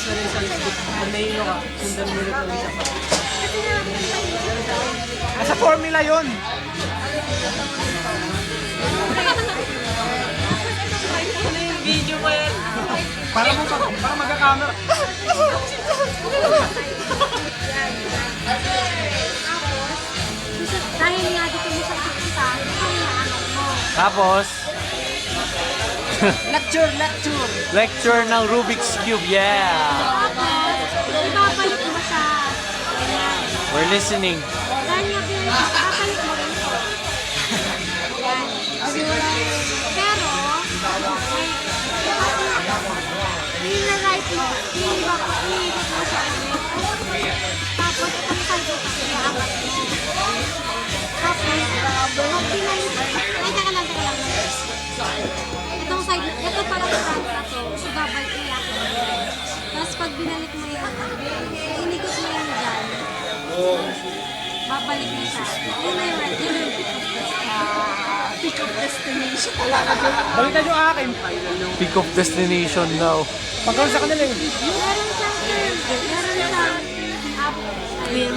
na rin sa Facebook. Pag nahihilo ka, sundan mo rin ang isa pa. Nasa formula yun. Ano yung video mo yan? Para magka-camera. Dahil nga dito mo sa isa, ano mo. Tapos, Lecture! lecture ng Rubik's Cube. Yeah! Tapos, ibabalik mo siya. Ganyan. We're listening. Dahil nga ibabalik mo rin po. Yan. Pero, i-write mo, i-ibot mo siya ulit. Tapos, itong side mo kasi iaangat mo. Tapos, pag pinalik, ay, teka lang. Itong side, ito parang front na to. Ibabalik mo yan. Tapos, pag binalik mo yan, inikot mo yan dyan. Babalik mo siya. Yun na yung right. Yun yung pick of destination. Balikan yung akin. Peak of destination daw. Pagkaroon sa kanila eh. Meron